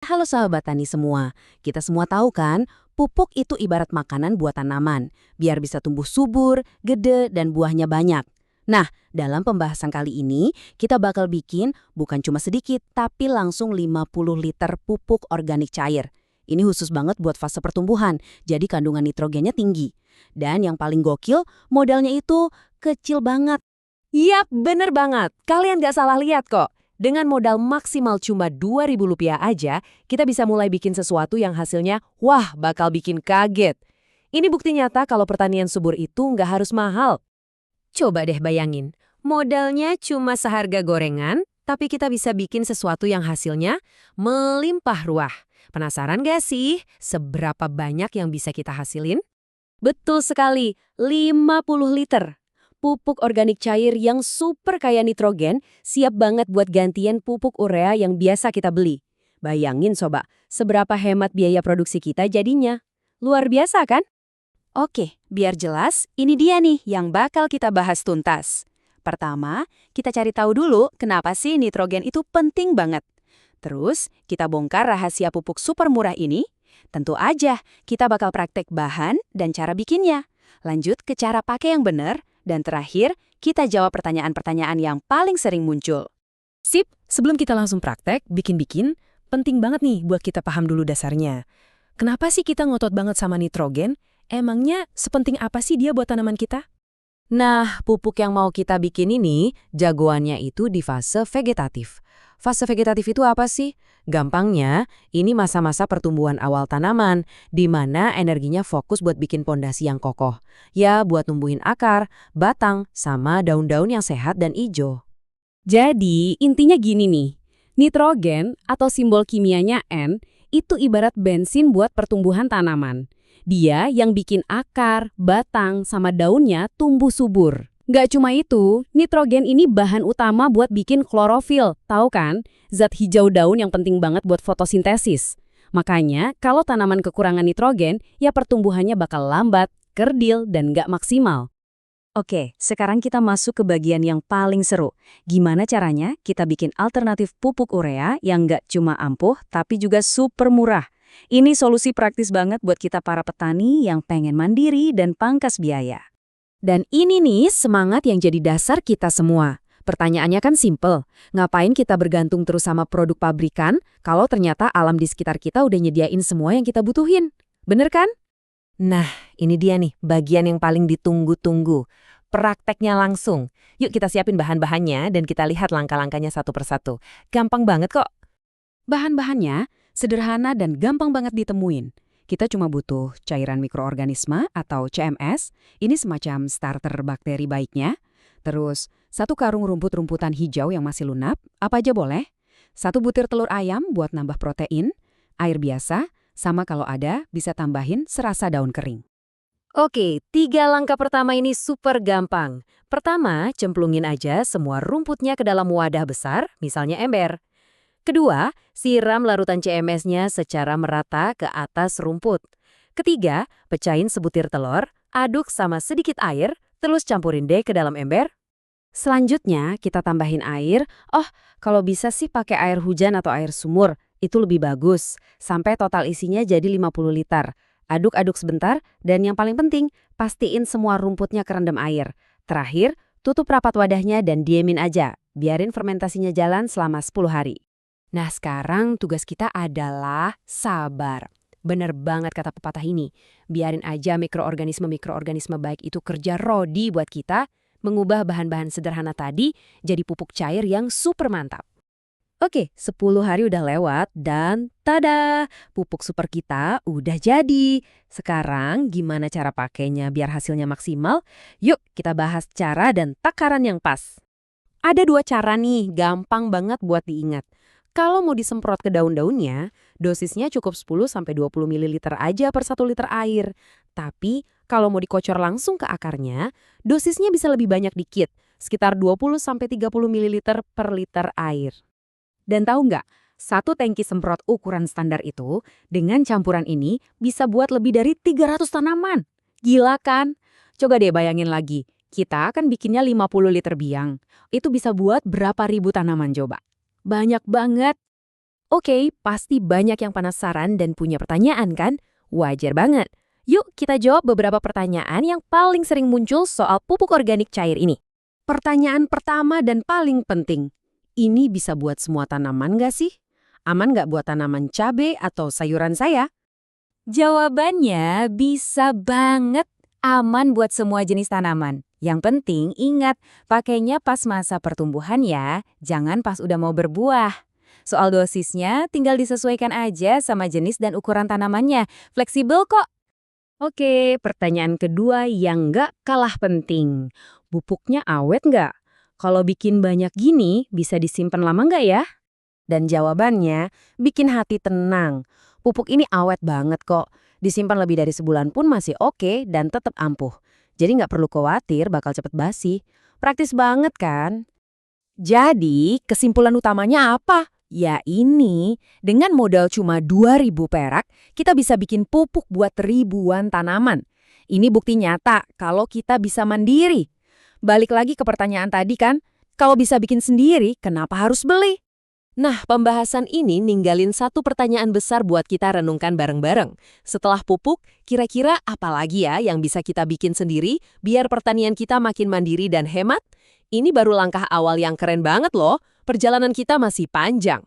Halo sahabat tani semua, kita semua tahu kan, pupuk itu ibarat makanan buat tanaman, biar bisa tumbuh subur, gede, dan buahnya banyak. Nah, dalam pembahasan kali ini, kita bakal bikin bukan cuma sedikit, tapi langsung 50 liter pupuk organik cair. Ini khusus banget buat fase pertumbuhan, jadi kandungan nitrogennya tinggi. Dan yang paling gokil, modalnya itu kecil banget. Yap, bener banget. Kalian gak salah lihat kok. Dengan modal maksimal cuma Rp2.000 aja, kita bisa mulai bikin sesuatu yang hasilnya, wah, bakal bikin kaget. Ini bukti nyata kalau pertanian subur itu nggak harus mahal. Coba deh bayangin, modalnya cuma seharga gorengan, tapi kita bisa bikin sesuatu yang hasilnya melimpah ruah. Penasaran gak sih seberapa banyak yang bisa kita hasilin? Betul sekali, 50 liter. Pupuk organik cair yang super kaya nitrogen siap banget buat gantian pupuk urea yang biasa kita beli. Bayangin soba, seberapa hemat biaya produksi kita jadinya. Luar biasa kan? Oke, biar jelas, ini dia nih yang bakal kita bahas tuntas. Pertama, kita cari tahu dulu kenapa sih nitrogen itu penting banget. Terus, kita bongkar rahasia pupuk super murah ini. Tentu aja, kita bakal praktek bahan dan cara bikinnya. Lanjut ke cara pakai yang benar, dan terakhir, kita jawab pertanyaan-pertanyaan yang paling sering muncul. Sip, sebelum kita langsung praktek, bikin-bikin, penting banget nih buat kita paham dulu dasarnya. Kenapa sih kita ngotot banget sama nitrogen? Emangnya sepenting apa sih dia buat tanaman kita? Nah, pupuk yang mau kita bikin ini, jagoannya itu di fase vegetatif. Fase vegetatif itu apa sih? Gampangnya, ini masa-masa pertumbuhan awal tanaman, di mana energinya fokus buat bikin pondasi yang kokoh. Ya, buat numbuhin akar, batang, sama daun-daun yang sehat dan hijau. Jadi, intinya gini nih. Nitrogen atau simbol kimianya N itu ibarat bensin buat pertumbuhan tanaman. Dia yang bikin akar, batang, sama daunnya tumbuh subur. Nggak cuma itu, nitrogen ini bahan utama buat bikin klorofil, tahu kan? Zat hijau daun yang penting banget buat fotosintesis. Makanya, kalau tanaman kekurangan nitrogen, ya pertumbuhannya bakal lambat, kerdil, dan nggak maksimal. Oke, sekarang kita masuk ke bagian yang paling seru. Gimana caranya kita bikin alternatif pupuk urea yang nggak cuma ampuh, tapi juga super murah. Ini solusi praktis banget buat kita para petani yang pengen mandiri dan pangkas biaya. Dan ini nih semangat yang jadi dasar kita semua. Pertanyaannya kan simple, ngapain kita bergantung terus sama produk pabrikan kalau ternyata alam di sekitar kita udah nyediain semua yang kita butuhin? Bener kan? Nah, ini dia nih bagian yang paling ditunggu-tunggu. Prakteknya langsung. Yuk kita siapin bahan-bahannya dan kita lihat langkah-langkahnya satu persatu. Gampang banget kok. Bahan-bahannya sederhana dan gampang banget ditemuin. Kita cuma butuh cairan mikroorganisme atau CMS, ini semacam starter bakteri baiknya. Terus, 1 karung rumput-rumputan hijau yang masih lunak, apa aja boleh. 1 butir telur ayam buat nambah protein, air biasa, sama kalau ada bisa tambahin serasa daun kering. Oke, 3 langkah pertama ini super gampang. Pertama, cemplungin aja semua rumputnya ke dalam wadah besar, misalnya ember. Kedua, siram larutan CMS-nya secara merata ke atas rumput. Ketiga, pecahin sebutir telur, aduk sama sedikit air, terus campurin deh ke dalam ember. Selanjutnya, kita tambahin air. Oh, kalau bisa sih pakai air hujan atau air sumur, itu lebih bagus. Sampai total isinya jadi 50 liter. Aduk-aduk sebentar, dan yang paling penting, pastiin semua rumputnya kerendam air. Terakhir, tutup rapat wadahnya dan diemin aja. Biarin fermentasinya jalan selama 10 hari. Nah, sekarang tugas kita adalah sabar. Bener banget kata pepatah ini. Biarin aja mikroorganisme-mikroorganisme baik itu kerja rodi buat kita, mengubah bahan-bahan sederhana tadi jadi pupuk cair yang super mantap. Oke, 10 hari udah lewat dan tada! Pupuk super kita udah jadi. Sekarang gimana cara pakainya biar hasilnya maksimal? Yuk kita bahas cara dan takaran yang pas. Ada 2 cara nih, gampang banget buat diingat. Kalau mau disemprot ke daun-daunnya, dosisnya cukup 10-20 ml aja per 1 liter air. Tapi kalau mau dikocor langsung ke akarnya, dosisnya bisa lebih banyak dikit, sekitar 20-30 ml per liter air. Dan tahu nggak, 1 tangki semprot ukuran standar itu, dengan campuran ini bisa buat lebih dari 300 tanaman. Gila kan? Coba deh bayangin lagi, kita akan bikinnya 50 liter biang. Itu bisa buat berapa ribu tanaman coba? Banyak banget. Oke, pasti banyak yang penasaran dan punya pertanyaan kan? Wajar banget. Yuk kita jawab beberapa pertanyaan yang paling sering muncul soal pupuk organik cair ini. Pertanyaan pertama dan paling penting, ini bisa buat semua tanaman nggak sih? Aman nggak buat tanaman cabai atau sayuran saya? Jawabannya bisa banget aman buat semua jenis tanaman. Yang penting ingat, pakainya pas masa pertumbuhan ya, jangan pas udah mau berbuah. Soal dosisnya tinggal disesuaikan aja sama jenis dan ukuran tanamannya. Fleksibel kok. Oke, pertanyaan kedua yang nggak kalah penting. Pupuknya awet nggak? Kalau bikin banyak gini, bisa disimpan lama nggak ya? Dan jawabannya, bikin hati tenang. Pupuk ini awet banget kok. Disimpan lebih dari sebulan pun masih oke dan tetap ampuh. Jadi nggak perlu khawatir bakal cepet basi. Praktis banget kan? Jadi, kesimpulan utamanya apa? Ya ini, dengan modal cuma 2.000 perak, kita bisa bikin pupuk buat ribuan tanaman. Ini bukti nyata kalau kita bisa mandiri. Balik lagi ke pertanyaan tadi kan, kalau bisa bikin sendiri, kenapa harus beli? Nah, pembahasan ini ninggalin satu pertanyaan besar buat kita renungkan bareng-bareng. Setelah pupuk, kira-kira apa lagi ya yang bisa kita bikin sendiri biar pertanian kita makin mandiri dan hemat? Ini baru langkah awal yang keren banget loh. Perjalanan kita masih panjang.